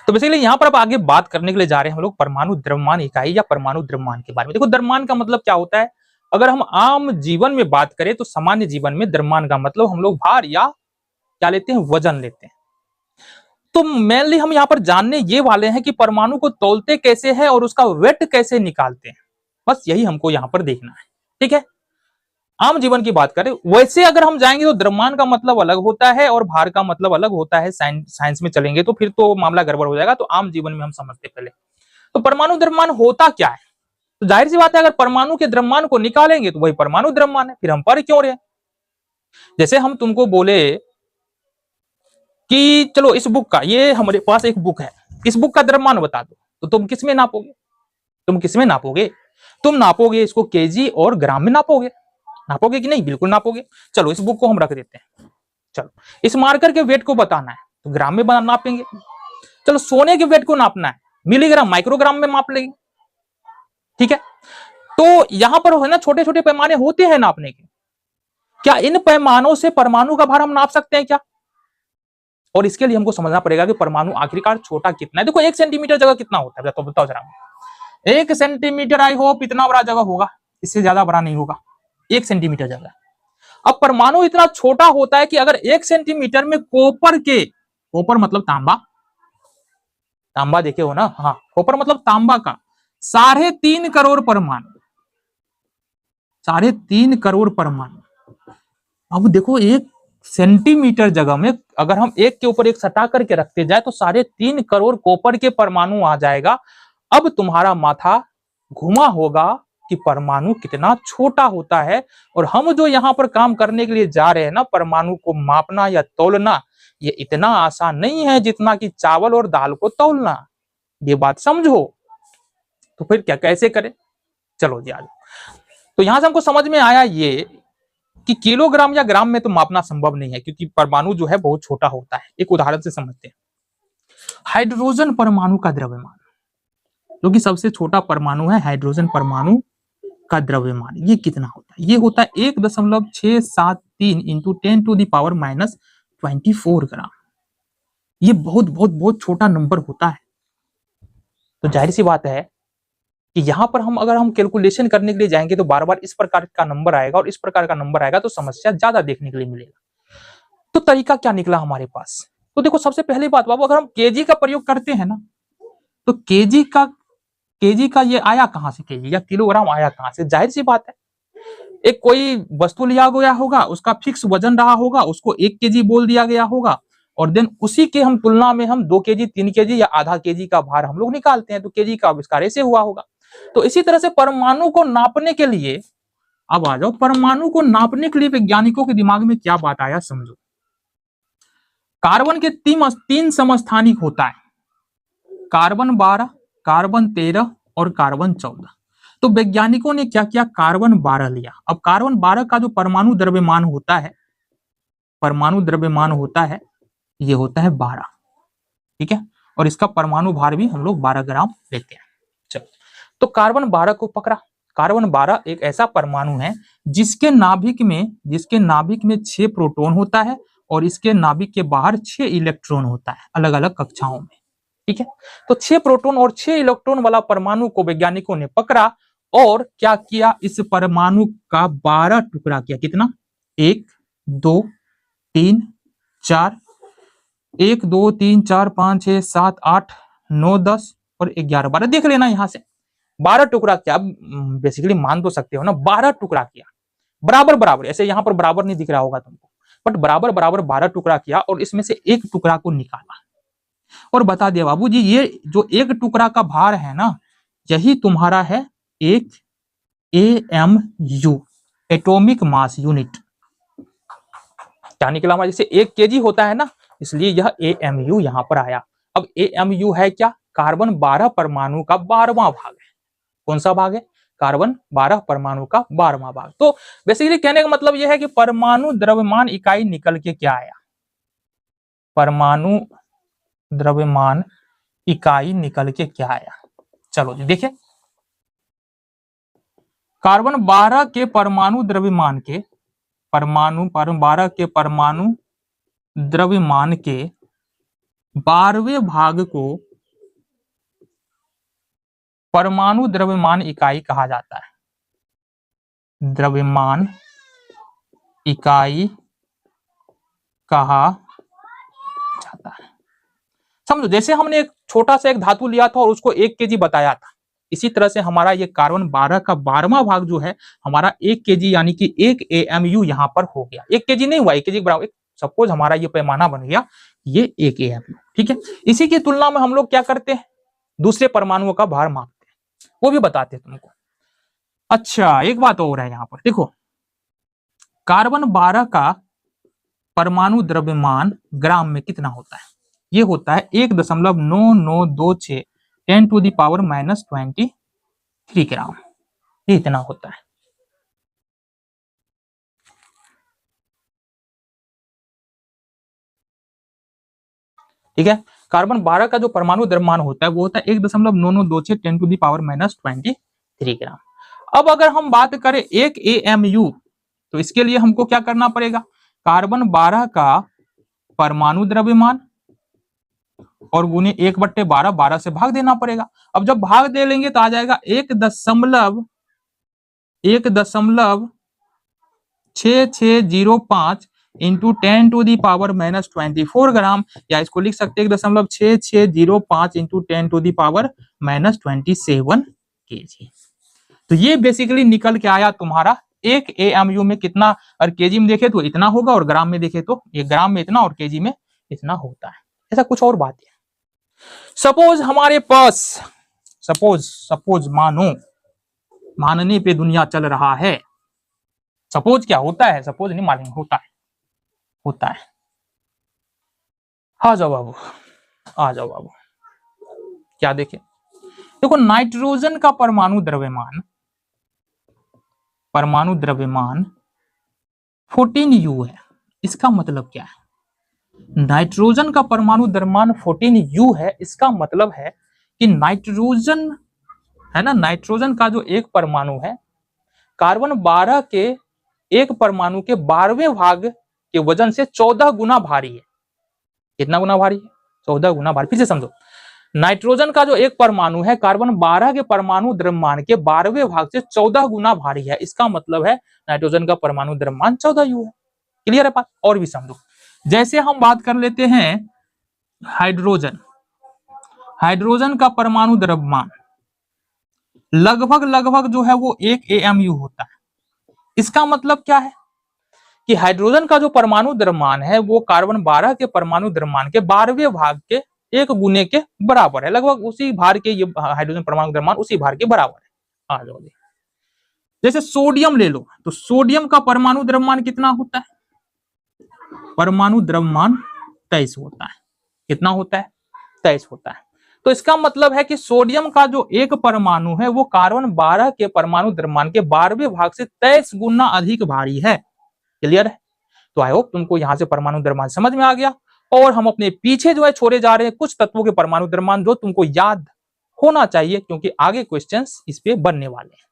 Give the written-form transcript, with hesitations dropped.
तो बेसिकली यहाँ पर अब आगे बात करने के लिए जा रहे हैं हम लोग परमाणु द्रव्यमान इकाई या परमाणु द्रव्यमान के बारे में। देखो द्रव्यमान का मतलब क्या होता है, अगर हम आम जीवन में बात करें तो सामान्य जीवन में द्रव्यमान का मतलब हम लोग भार या क्या लेते हैं, वजन लेते हैं। तो मेनली हम यहाँ पर जानने ये वाले हैं कि परमाणु को तौलते कैसे हैं और उसका वेट कैसे निकालते हैं, बस यही हमको यहाँ पर देखना है। ठीक है, आम जीवन की बात करें, वैसे अगर हम जाएंगे तो द्रव्यमान का मतलब अलग होता है और भार का मतलब अलग होता है। साइंस में चलेंगे तो फिर तो मामला गड़बड़ हो जाएगा, तो आम जीवन में हम समझते पहले। तो परमाणु द्रव्यमान होता क्या है, तो जाहिर सी बात है अगर परमाणु के द्रव्यमान को निकालेंगे तो वही परमाणु द्रव्यमान है, फिर हम पढ़ क्यों रहे। जैसे हम तुमको बोले कि चलो इस बुक का, ये हमारे पास एक बुक है, इस बुक का द्रव्यमान बता दो, तो तुम किसमें नापोगे, तुम नापोगे इसको केजी और ग्राम में नापोगे कि नहीं, बिल्कुल नापोगे। चलो इस बुक को हम रख देते हैं, चलो इस मार्कर के वेट को बताना है तो ग्राम में नापेंगे। चलो सोने के वेट को नापना है, मिलीग्राम माइक्रोग्राम में माप लेंगे। ठीक है, तो यहां पर है ना छोटे छोटे पैमाने होते हैं नापने के, क्या इन पैमानों से परमाणु का भार हम नाप सकते हैं क्या, और इसके लिए हमको समझना पड़ेगा कि परमाणु आखिरकार छोटा कितना है। देखो 1 सेंटीमीटर जगह कितना होता है, तो बताओ जरा। 1 सेंटीमीटर आई होप इतना बड़ा जगह होगा, इससे ज्यादा बड़ा नहीं होगा, 1 सेंटीमीटर जगह। अब परमाणु इतना छोटा होता है कि अगर 1 सेंटीमीटर में कॉपर मतलब तांबा देखे हो ना, हाँ कॉपर मतलब तांबा का 3.5 करोड़ परमाणु, 3.5 करोड़ परमाणु। अब देखो 1 सेंटीमीटर जगह में अगर हम एक के ऊपर एक सटा करके रखते जाए तो 3.5 करोड़ कॉपर के परमाणु आ जाएगा। अब तुम्हारा माथा घुमा होगा कि परमाणु कितना छोटा होता है, और हम जो यहाँ पर काम करने के लिए जा रहे हैं ना, परमाणु को मापना या तौलना, ये इतना आसान नहीं है जितना कि चावल और दाल को तौलना। ये बात समझो, तो फिर क्या कैसे करें, चलो जी आज। तो यहां से हमको समझ में आया ये कि किलोग्राम या ग्राम में तो मापना संभव नहीं है, क्योंकि परमाणु जो है बहुत छोटा होता है। एक उदाहरण से समझते हैं, हाइड्रोजन परमाणु का द्रव्यमान, जो कि सबसे छोटा परमाणु है, हाइड्रोजन परमाणु का द्रव्यमान ये कितना होता है, ये होता है 1.673 इंटू 10⁻⁻24 ग्राम। ये बहुत बहुत बहुत छोटा नंबर होता है। तो जाहिर सी बात है कि यहां पर अगर हम कैलकुलेशन करने के लिए जाएंगे तो बार बार इस प्रकार का नंबर आएगा, और इस प्रकार का नंबर आएगा तो समस्या ज्यादा देखने के लिए मिलेगा। तो तरीका क्या निकला हमारे पास, तो देखो सबसे पहली बात बाबू, अगर हम केजी का प्रयोग करते हैं ना, तो केजी का ये आया कहां से, केजी या किलोग्राम आया कहां से, जाहिर सी बात है एक कोई वस्तु लिया गया होगा, उसका फिक्स वजन रहा होगा, उसको 1 केजी बोल दिया गया होगा, और देन उसी के हम तुलना में हम 2 केजी 3 केजी या आधा केजी का भार हम लोग निकालते हैं, तो केजी का आविष्कार ऐसे हुआ होगा। तो इसी तरह से परमाणु को नापने के लिए, अब आ जाओ, परमाणु को नापने के लिए वैज्ञानिकों के दिमाग में क्या बात आया समझो। कार्बन के 3 समस्थानिक होता है, कार्बन 12, कार्बन 13 और कार्बन 14। तो वैज्ञानिकों ने क्या किया, कार्बन 12 लिया। अब कार्बन 12 का जो परमाणु द्रव्यमान होता है, ये होता है 12, ठीक है, और इसका परमाणु भार भी हम लोग 12 ग्राम लेते हैं। चलो, तो कार्बन 12 को पकड़ा। कार्बन 12 एक ऐसा परमाणु है जिसके नाभिक में 6 प्रोटॉन होता है, और इसके नाभिक के बाहर 6 इलेक्ट्रॉन होता है, अलग अलग कक्षाओं में। ठीक है, तो 6 प्रोटॉन और 6 इलेक्ट्रॉन वाला परमाणु को वैज्ञानिकों ने पकड़ा और क्या किया, इस परमाणु का 12 टुकड़ा किया। कितना, 1 2 3 4, 1 2 3 4 5 6 7 8 9 10 और 11 12, देख लेना यहां से 12 टुकड़ा किया। बेसिकली मान तो सकते हो ना, 12 टुकड़ा किया, बराबर बराबर, ऐसे यहां पर बराबर नहीं दिख रहा होगा तुमको, बट बराबर बराबर 12 टुकड़ा किया, और इसमें से एक टुकड़ा को निकाला और बता दिया बाबूजी ये जो एक टुकड़ा का भार है ना, यही तुम्हारा है 1 AMU, एटॉमिक मास यूनिट। क्या निकला हमारा, जैसे 1 केजी होता है ना, इसलिए यह AMU यहां पर आया। अब AMU है क्या, कार्बन 12 परमाणु का 12वां भाग है। कौन सा भाग है, कार्बन 12 परमाणु का 12वां भाग। तो बेसिकली कहने का मतलब यह है कि परमाणु द्रव्यमान इकाई निकल के क्या आया, परमाणु द्रव्यमान इकाई निकल के क्या आया। चलो जी देखिए, कार्बन 12 के परमाणु द्रव्यमान के, परमाणु 12 के परमाणु द्रव्यमान के 12वें भाग को परमाणु द्रव्यमान इकाई कहा जाता है। द्रव्यमान इकाई कहा जाता है। समझो, जैसे हमने एक छोटा सा एक धातु लिया था और उसको 1 केजी बताया था, इसी तरह से हमारा ये कार्बन 12 का 12वां भाग जो है हमारा 1 केजी यानी कि 1 AMU यहाँ पर हो गया। 1 केजी नहीं हुआ, 1 केजी बराबर, सपोज हमारा ये पैमाना बन गया ये 1 AMU, ठीक है। इसी की तुलना में हम लोग क्या करते हैं, दूसरे परमाणुओं का भार मापते हैं, वो भी बताते हैं तुमको। अच्छा, एक बात और है यहाँ पर, देखो कार्बन 12 का परमाणु द्रव्यमान ग्राम में कितना होता है, ये होता है 1.9926 10⁻⁻23 ग्राम, ये इतना होता है। ठीक है, कार्बन 12 का जो परमाणु द्रव्यमान होता है वो होता है 1.9926 10⁻⁻23 ग्राम। अब अगर हम बात करें 1 AMU, तो इसके लिए हमको क्या करना पड़ेगा, कार्बन 12 का परमाणु द्रव्यमान और गुने 1/12, 12 से भाग देना पड़ेगा। अब जब भाग दे लेंगे तो आ जाएगा 1.6605 इंटू 10⁻⁻24 ग्राम, या इसको लिख सकते हैं 1.6605 इंटू 10⁻⁻27 केजी। तो ये बेसिकली निकल के आया तुम्हारा 1 AMU में कितना, और केजी में देखे तो इतना होगा और ग्राम में देखे तो ये ग्राम में इतना और केजी में इतना होता है। ऐसा कुछ और बात है। सपोज हमारे पास, सपोज मानने पे दुनिया चल रहा है, सपोज क्या होता है, सपोज नहीं मालूम, होता है। आ जाओ बाबू, आ जाओ बाबू, क्या देखे, देखो नाइट्रोजन का परमाणु द्रव्यमान 14U है। इसका मतलब क्या है, नाइट्रोजन का परमाणु द्रव्यमान 14U है, इसका मतलब है कि नाइट्रोजन है ना, नाइट्रोजन का जो एक परमाणु है कार्बन 12 के एक परमाणु के 12वें भाग के वजन से 14 गुना भारी है। कितना गुना भारी है, 14 गुना भारी। फिर से समझो, नाइट्रोजन का जो एक परमाणु है कार्बन 12 के परमाणु द्रव्यमान के 12वें भाग से 14 गुना भारी है, इसका मतलब है नाइट्रोजन का परमाणु द्रव्यमान 14U है। क्लियर है बात? और भी समझो, जैसे हम बात कर लेते हैं हाइड्रोजन का परमाणु द्रव्यमान लगभग जो है वो 1 AMU होता है। इसका मतलब क्या है कि हाइड्रोजन का जो परमाणु द्रव्यमान है वो कार्बन 12 के परमाणु द्रव्यमान के 12वें भाग के 1 गुने के बराबर है, लगभग उसी भार के, ये हाइड्रोजन परमाणु द्रव्यमान उसी भार के बराबर है। आ जाओ, जैसे सोडियम ले लो, तो सोडियम का परमाणु द्रव्यमान कितना होता है, परमाणु द्रव्यमान 23 होता है। कितना होता है, 23 होता है। तो इसका मतलब है कि सोडियम का जो एक परमाणु है वो कार्बन 12 के परमाणु द्रव्यमान के 12वें भाग से 23 गुना अधिक भारी है। क्लियर है? तो आई होप तुमको यहां से परमाणु द्रव्यमान समझ में आ गया, और हम अपने पीछे जो है छोड़े जा रहे हैं कुछ तत्वों के परमाणु द्रव्यमान जो तुमको याद होना चाहिए, क्योंकि आगे क्वेश्चंस इस पे बनने वाले हैं।